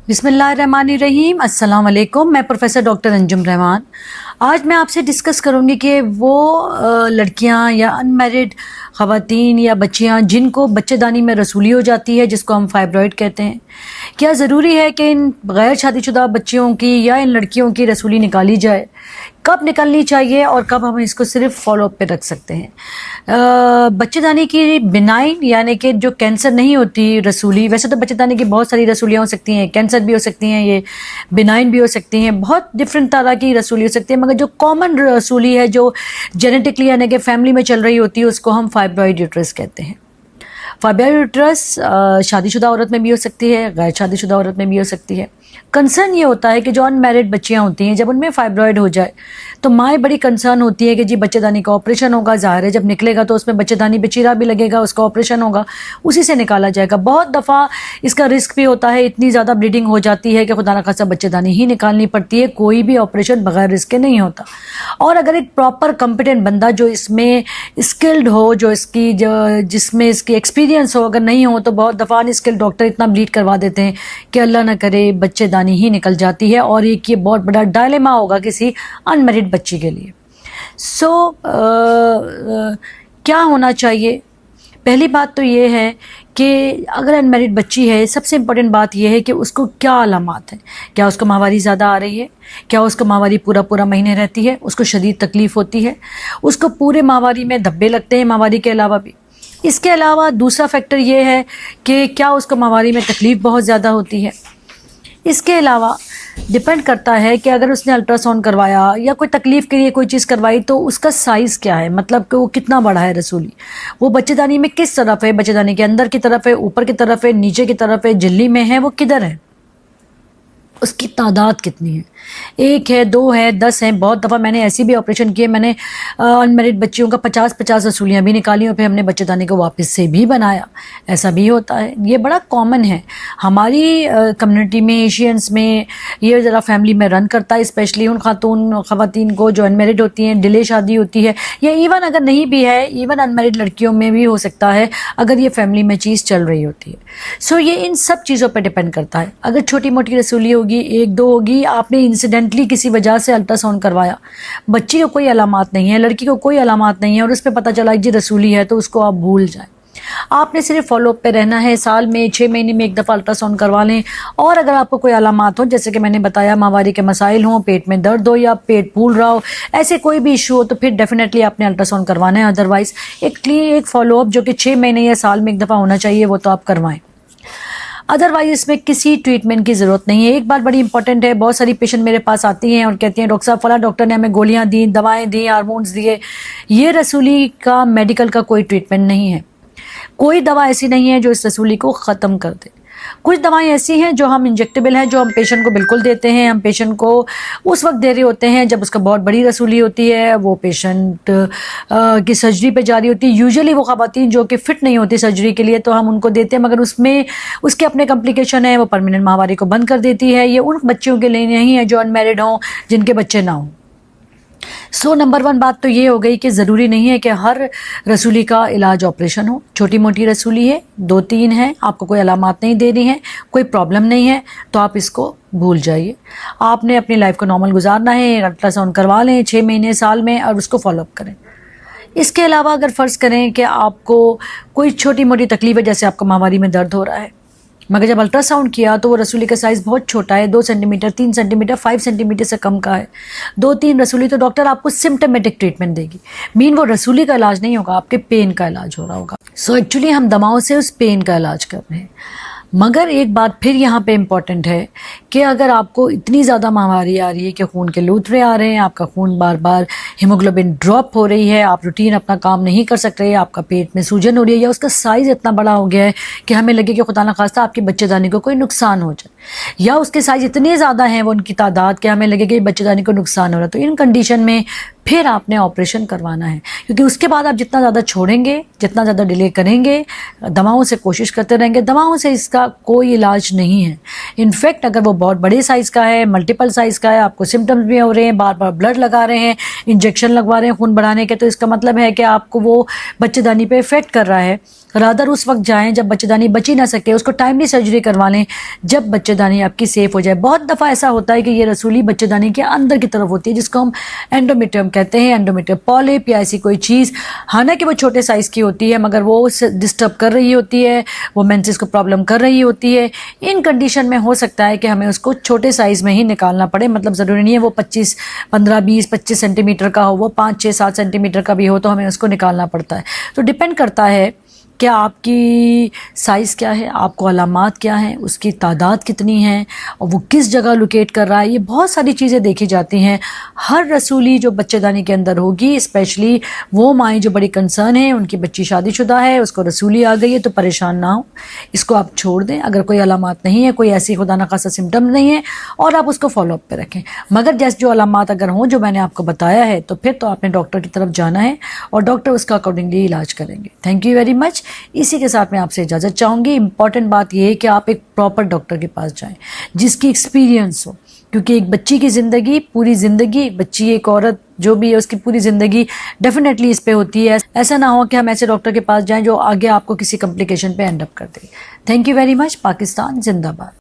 بسم اللہ الرحمن الرحیم. السلام علیکم. میں پروفیسر ڈاکٹر انجم رحمان. آج میں آپ سے ڈسکس کروں گی کہ وہ لڑکیاں یا ان میرڈ خواتین یا بچیاں جن کو بچے دانی میں رسولی ہو جاتی ہے، جس کو ہم فائبرائڈ کہتے ہیں، کیا ضروری ہے کہ ان غیر شادی شدہ بچیوں کی یا ان لڑکیوں کی رسولی نکالی جائے؟ کب نکلنی چاہیے اور کب ہم اس کو صرف فالو اپ پہ رکھ سکتے ہیں؟ بچے دانی کی بنائن یعنی کہ جو کینسر نہیں ہوتی رسولی، ویسے تو بچے دانی کی بہت ساری رسولیاں ہو سکتی ہیں، کینسر بھی ہو سکتی ہیں، یہ بنائن بھی ہو سکتی ہیں، بہت ڈفرینٹ طرح کی رسولی ہو سکتی ہے، مگر جو کامن رسولی ہے جو جینیٹکلی یعنی کہ فیملی میں چل رہی ہوتی ہے اس کو ہم فائبرائڈ یوٹرس کہتے ہیں. فائبرائڈ یوٹرس شادی شدہ عورت میں بھی ہو سکتی ہے، غیر شادی شدہ عورت میں بھی ہو سکتی ہے. کنسرن یہ ہوتا ہے کہ جو ان میرڈ بچیاں ہوتی ہیں جب ان میں فائبرائڈ ہو جائے تو مائیں بڑی کنسرن ہوتی ہے کہ جی بچے دانی کا آپریشن ہوگا، ظاہر ہے جب نکلے گا تو اس میں بچے دانی پہ چیرا بھی لگے گا، اس کا آپریشن ہوگا، اسی سے نکالا جائے گا. بہت دفعہ اس کا رسک بھی ہوتا ہے، اتنی زیادہ بلیڈنگ ہو جاتی ہے کہ خدا نخواستہ بچے دانی ہی نکالنی پڑتی ہے، کوئی بھی آپریشن بغیر رسک کے نہیں ہوتا. اور اگر ایک پراپر کمپیٹنٹ بندہ جو اس میں اسکلڈ ہو، جو جس میں اس کی ایکسپیرینس ہو، اگر نہیں ہو تو بہت دفعہ ان اسکلڈ ڈاکٹر اتنا بلیڈ کروا دیتے ہیں کہ اللہ نہ کرے بچے دانی ہی نکل جاتی ہے، اور ایک یہ بہت بڑا ڈائلیما ہوگا کسی ان میرڈ بچی کے لیے. کیا ہونا چاہیے؟ پہلی بات تو یہ ہے کہ اگر ان میرڈ بچی ہے، سب سے امپورٹنٹ بات یہ ہے کہ اس کو کیا علامات ہیں. کیا اس کو ماہواری زیادہ آ رہی ہے؟ کیا اس کو ماہواری پورا مہینے رہتی ہے؟ اس کو شدید تکلیف ہوتی ہے؟ اس کو پورے ماہواری میں دھبے لگتے ہیں ماہواری کے علاوہ بھی؟ اس کے علاوہ دوسرا فیکٹر یہ ہے کہ کیا اس کو ماہواری میں تکلیف بہت زیادہ ہوتی ہے؟ اس کے علاوہ ڈپینڈ کرتا ہے کہ اگر اس نے الٹرا ساؤنڈ کروایا یا کوئی تکلیف کے لیے کوئی چیز کروائی تو اس کا سائز کیا ہے، مطلب کہ وہ کتنا بڑا ہے رسولی، وہ بچے دانی میں کس طرف ہے، بچے دانی کے اندر کی طرف ہے، اوپر کی طرف ہے، نیچے کی طرف ہے، جھلی میں ہے، وہ کدھر ہے، اس کی تعداد کتنی ہے، 1 ہے، 2 ہے، 10 ہیں. بہت دفعہ میں نے ایسی بھی آپریشن کیے، میں نے ان میرڈ بچیوں کا 50 رسولیاں بھی نکالی اور پھر ہم نے بچے دانی کو واپس سے بھی بنایا. ایسا بھی ہوتا ہے، یہ بڑا کامن ہے ہماری کمیونٹی میں، ایشینس میں یہ ذرا فیملی میں رن کرتا ہے، اسپیشلی ان خواتین کو جو ان میرڈ ہوتی ہیں، ڈیلے شادی ہوتی ہے، یا ایون اگر نہیں بھی ہے، ایون ان میرڈ لڑکیوں میں بھی ہو سکتا ہے اگر یہ فیملی میں چیز چل رہی ہوتی ہے. یہ ان سب چیزوں پہ ڈپینڈ کرتا ہے. اگر چھوٹی موٹی رسولی ہوگی، 1-2 ہوگی، آپ نے انسیڈنٹلی کسی وجہ سے الٹرا ساؤنڈ کروایا، بچی کو کوئی علامات نہیں ہے، لڑکی کو کوئی علامات نہیں ہے، اور اس پہ پتہ چلا جی رسولی ہے، تو اس کو آپ بھول جائیں. آپ نے صرف فالو اپ پہ رہنا ہے، سال میں 6 مہینے میں 1 دفعہ الٹرا ساؤنڈ کروا لیں. اور اگر آپ کو کوئی علامات ہو، جیسے کہ میں نے بتایا ماہواری کے مسائل ہوں، پیٹ میں درد ہو یا پیٹ پھول رہا ہو، ایسے کوئی بھی ایشو ہو، تو پھر ڈیفینیٹلی آپ نے الٹرا ساؤنڈ کروانا ہے. ادروائز ایک فالو اپ جو کہ 6 مہینے یا سال میں 1 دفعہ ہونا چاہیے، وہ تو آپ کروائیں. ادروائز اس میں کسی ٹریٹمنٹ کی ضرورت نہیں ہے. ایک بات بڑی امپورٹنٹ ہے، بہت ساری پیشنٹ میرے پاس آتی ہیں اور کہتی ہیں ڈاکٹر صاحب فلاں ڈاکٹر نے ہمیں گولیاں دیں، دوائیں دیں، ہارمونز دیے. یہ رسولی کا میڈیکل کا کوئی ٹریٹمنٹ نہیں ہے. کوئی دوا ایسی نہیں ہے جو اس رسولی کو ختم کر دے. کچھ دوائیں ایسی ہیں جو ہم انجیکٹیبل ہیں، جو ہم پیشنٹ کو بالکل دیتے ہیں. ہم پیشنٹ کو اس وقت دے رہے ہوتے ہیں جب اس کا بہت بڑی رسولی ہوتی ہے، وہ پیشنٹ کی سرجری پہ جاری ہوتی ہے. یوزلی وہ خواتین جو کہ فٹ نہیں ہوتی سرجری کے لیے تو ہم ان کو دیتے ہیں، مگر اس میں اس کے اپنے کمپلیکیشن ہیں، وہ پرماننٹ ماہواری کو بند کر دیتی ہے. یہ ان بچیوں کے لیے نہیں ہے جو ان میرڈ ہوں، جن کے بچے نہ ہوں. نمبر 1 بات تو یہ ہو گئی کہ ضروری نہیں ہے کہ ہر رسولی کا علاج آپریشن ہو. چھوٹی موٹی رسولی ہے، 2-3 ہیں، آپ کو کوئی علامات نہیں دے رہی ہیں، کوئی پرابلم نہیں ہے، تو آپ اس کو بھول جائیے. آپ نے اپنی لائف کو نارمل گزارنا ہے، الٹرا ساؤنڈ کروا لیں 6 مہینے سال میں اور اس کو فالو اپ کریں. اس کے علاوہ اگر فرض کریں کہ آپ کو کوئی چھوٹی موٹی تکلیف ہے، جیسے آپ کو ماہواری میں درد ہو رہا ہے، مگر جب الٹرا ساؤنڈ کیا تو وہ رسولی کا سائز بہت چھوٹا ہے، 2 centimetre, 3 centimetre, 5 centimetre سے کم کا ہے، 2-3 رسولی، تو ڈاکٹر آپ کو سمپٹمیٹک ٹریٹمنٹ دے گی. وہ رسولی کا علاج نہیں ہوگا، آپ کے پین کا علاج ہو رہا ہوگا. ایکچولی ہم دواؤں سے اس پین کا علاج کر رہے ہیں. مگر ایک بات پھر یہاں پہ امپورٹنٹ ہے کہ اگر آپ کو اتنی زیادہ ماہواری آ رہی ہے کہ خون کے لوتھڑے آ رہے ہیں، آپ کا خون بار بار ہیموگلوبن ڈراپ ہو رہی ہے، آپ روٹین اپنا کام نہیں کر سک رہے، آپ کا پیٹ میں سوجن ہو رہی ہے، یا اس کا سائز اتنا بڑا ہو گیا ہے کہ ہمیں لگے کہ خدا نخواستہ آپ کے بچے دانی کو کوئی نقصان ہو جائے، یا اس کے سائز اتنے زیادہ ہیں وہ ان کی تعداد کہ ہمیں لگے کہ بچے دانی کو نقصان ہو رہا ہے، تو ان کنڈیشن میں پھر آپ نے آپریشن کروانا ہے. کیونکہ اس کے بعد آپ جتنا زیادہ چھوڑیں گے، جتنا زیادہ ڈیلے کریں گے، دواؤں سے کوشش کرتے رہیں گے، دواؤں سے اس کا کوئی علاج نہیں ہے. انفیکٹ اگر وہ بہت بڑے سائز کا ہے، ملٹیپل سائز کا ہے، آپ کو سمٹمز بھی ہو رہے ہیں، بار بار بلڈ لگا رہے ہیں، انجیکشن لگوا رہے ہیں خون بڑھانے کے، تو اس کا مطلب ہے کہ آپ کو وہ بچے دانی پہ افیکٹ کر رہا ہے. رادر اس وقت جائیں جب بچے دانی بچ ہی نہ سکے، اس کو ٹائملی سرجری کروا لیں جب بچے دانی آپ کی سیف ہو جائے۔ بہت دفعہ ایسا ہوتا ہے کہ یہ رسولی بچے دانی کے اندر کی طرف ہوتی ہے، جس کو ہم اینڈومیٹریم کہتے ہیں، اینڈومیٹریم پالپ یا ایسی کوئی چیز، حالانکہ وہ چھوٹے سائز کی ہوتی ہے مگر وہ ڈسٹرب کر رہی ہوتی ہے، وہ مینسس کو پرابلم کر رہی ہوتی ہے۔ ان کنڈیشن میں ہو سکتا ہے کہ ہمیں اس کو چھوٹے سائز میں ہی نکالنا پڑے، مطلب ضروری نہیں ہے وہ 25 سینٹی میٹر کا ہو، وہ 5 6 7 سینٹی میٹر کا بھی ہو تو ہمیں اس کو نکالنا پڑتا ہے۔ تو ڈپینڈ کرتا ہے کہ آپ کی سائز کیا ہے، آپ کو علامات کیا ہیں، اس کی تعداد کتنی ہے، اور وہ کس جگہ لوکیٹ کر رہا ہے، یہ بہت ساری چیزیں دیکھی جاتی ہیں۔ ہر رسولی جو بچے دانی کے اندر ہوگی، اسپیشلی وہ مائیں جو بڑی کنسرن ہیں، ان کی بچی شادی شدہ ہے، اس کو رسولی آ گئی ہے، تو پریشان نہ ہو، اس کو آپ چھوڑ دیں۔ اگر کوئی علامات نہیں ہے، کوئی ایسی خدا نخواستہ سمٹم نہیں ہے، اور آپ اس کو فالو اپ پہ رکھیں، مگر جیسے جو علامات اگر ہوں جو میں نے آپ کو بتایا ہے، تو پھر تو آپ نے ڈاکٹر کی طرف جانا ہے اور ڈاکٹر اس کا اکارڈنگلی علاج کریں گے۔ تھینک یو ویری مچ۔ اسی کے ساتھ میں آپ سے اجازت چاہوں گی۔ امپورٹنٹ بات یہ ہے کہ آپ ایک پراپر ڈاکٹر کے پاس جائیں جس کی ایکسپیرینس ہو، کیونکہ ایک بچی کی زندگی، پوری زندگی، ایک بچی، ایک عورت جو بھی ہے، اس کی پوری زندگی ڈیفینیٹلی اس پہ ہوتی ہے۔ ایسا نہ ہو کہ ہم ایسے ڈاکٹر کے پاس جائیں جو آگے آپ کو کسی کمپلیکیشن پہ اینڈ اپ کر دے۔ Thank you very much. Pakistan زندہ باد۔